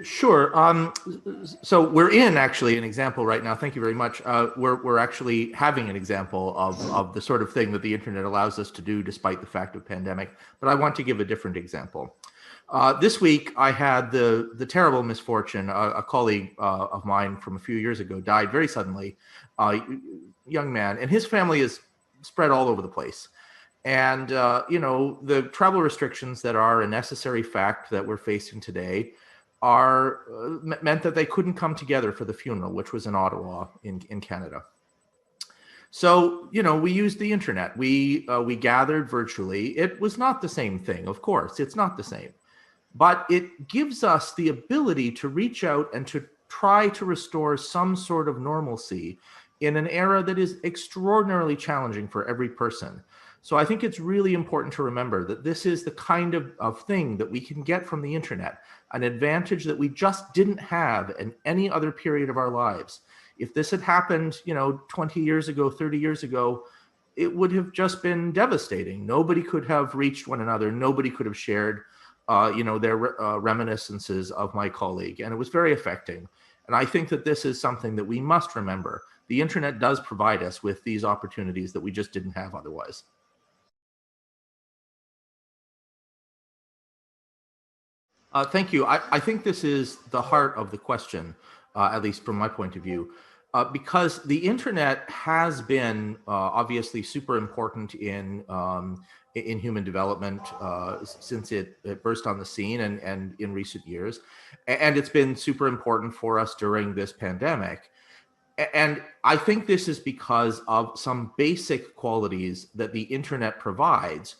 Sure. So we're in actually an example right now. Thank you very much. We're actually having an example of the sort of thing that the internet allows us to do despite the fact of pandemic. But I want to give a different example. This week, I had the terrible misfortune. A colleague of mine from a few years ago died very suddenly. Young man, and his family is spread all over the place. And the travel restrictions that are a necessary fact that we're facing today are meant that they couldn't come together for the funeral, which was in Ottawa in Canada. So, we used the internet. We gathered virtually. It was not the same thing, of course. It's not the same. But it gives us the ability to reach out and to try to restore some sort of normalcy in an era that is extraordinarily challenging for every person. So I think it's really important to remember that this is the kind of thing that we can get from the internet, an advantage that we just didn't have in any other period of our lives. If this had happened, 20 years ago, 30 years ago, it would have just been devastating. Nobody could have reached one another. Nobody could have shared, their reminiscences of my colleague. And it was very affecting. And I think that this is something that we must remember. The internet does provide us with these opportunities that we just didn't have otherwise. Thank you. I think this is the heart of the question, at least from my point of view, because the internet has been obviously super important in human development since it burst on the scene and in recent years. And it's been super important for us during this pandemic. And I think this is because of some basic qualities that the internet provides.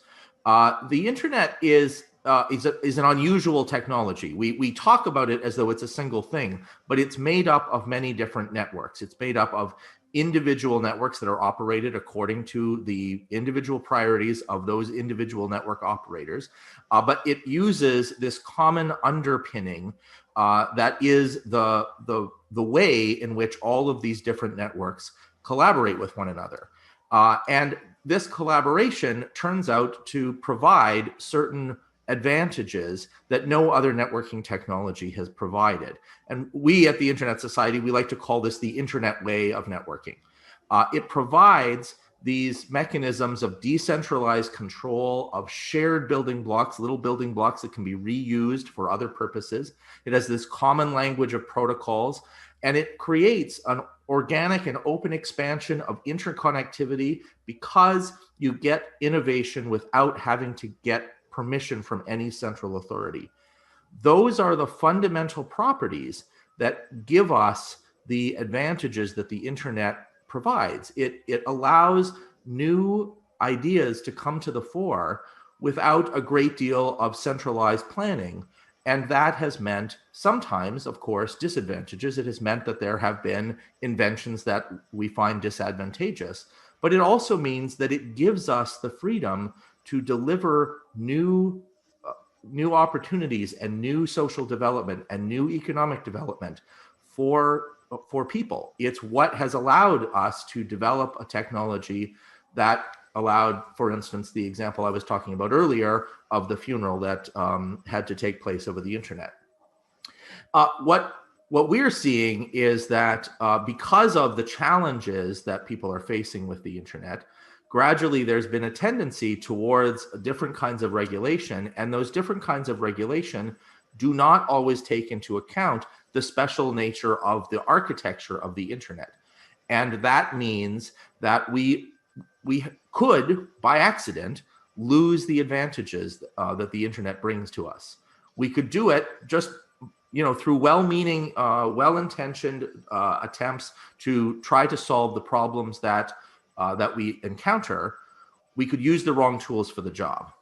The internet is an unusual technology. We talk about it as though it's a single thing, but it's made up of many different networks. It's made up of individual networks that are operated according to the individual priorities of those individual network operators. But it uses this common underpinning that is the way in which all of these different networks collaborate with one another. And this collaboration turns out to provide certain advantages that no other networking technology has provided. And we at the Internet Society, we like to call this the internet way of networking. It provides these mechanisms of decentralized control, of shared building blocks, little building blocks that can be reused for other purposes. It has this common language of protocols, and it creates an organic and open expansion of interconnectivity because you get innovation without having to get permission from any central authority. Those are the fundamental properties that give us the advantages that the internet provides. It allows new ideas to come to the fore without a great deal of centralized planning. And that has meant sometimes, of course, disadvantages. It has meant that there have been inventions that we find disadvantageous. But it also means that it gives us the freedom to deliver new opportunities and new social development and new economic development for people. It's what has allowed us to develop a technology that allowed, for instance, the example I was talking about earlier of the funeral that had to take place over the internet. What we're seeing is that because of the challenges that people are facing with the internet, gradually there's been a tendency towards different kinds of regulation, and those different kinds of regulation do not always take into account the special nature of the architecture of the internet. And that means that we could, by accident, lose the advantages that the internet brings to us. We could do it just through well-meaning, well-intentioned attempts to try to solve the problems that we encounter. We could use the wrong tools for the job.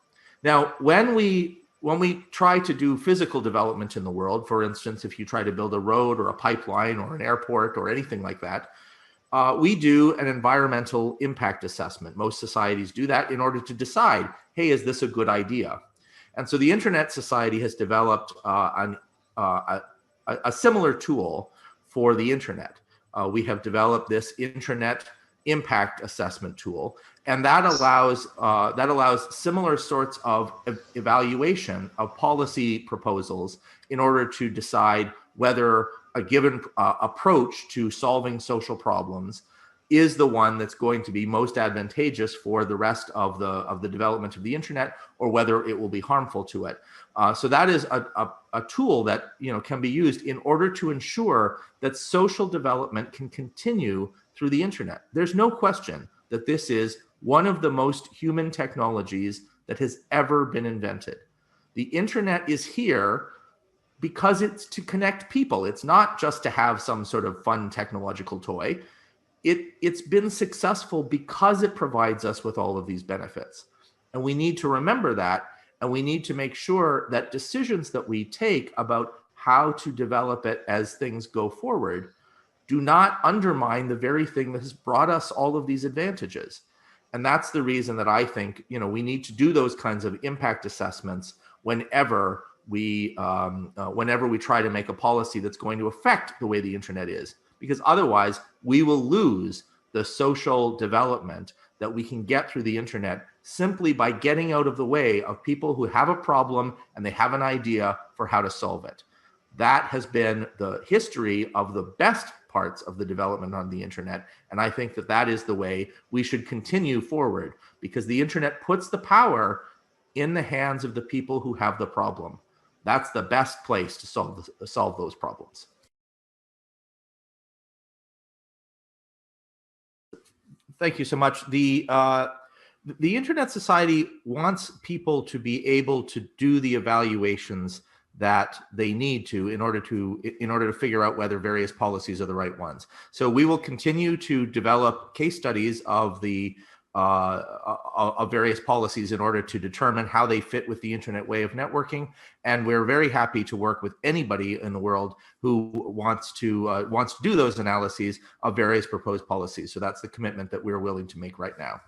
Now, when we try to do physical development in the world, for instance, if you try to build a road or a pipeline or an airport or anything like that, we do an environmental impact assessment. Most societies do that in order to decide, hey, is this a good idea? And so the Internet Society has developed a similar tool for the internet. We have developed this internet impact assessment tool, and that allows similar sorts of evaluation of policy proposals in order to decide whether a given approach to solving social problems is the one that's going to be most advantageous for the rest of the development of the internet, or whether it will be harmful to it. So that is a tool that can be used in order to ensure that social development can continue through the internet. There's no question that this is one of the most human technologies that has ever been invented. The internet is here because it's to connect people. It's not just to have some sort of fun technological toy. It's been successful because it provides us with all of these benefits. And we need to remember that, and we need to make sure that decisions that we take about how to develop it as things go forward do not undermine the very thing that has brought us all of these advantages. And that's the reason that I think we need to do those kinds of impact assessments whenever we try to make a policy that's going to affect the way the internet is, because otherwise we will lose the social development that we can get through the internet simply by getting out of the way of people who have a problem and they have an idea for how to solve it. That has been the history of the best parts of the development on the internet. And I think that that is the way we should continue forward, because the internet puts the power in the hands of the people who have the problem. That's the best place to solve those problems. Thank you so much. The Internet Society wants people to be able to do the evaluations that they need to in order to figure out whether various policies are the right ones. So we will continue to develop case studies of the of various policies in order to determine how they fit with the internet way of networking. And we're very happy to work with anybody in the world who wants to do those analyses of various proposed policies. So that's the commitment that we're willing to make right now.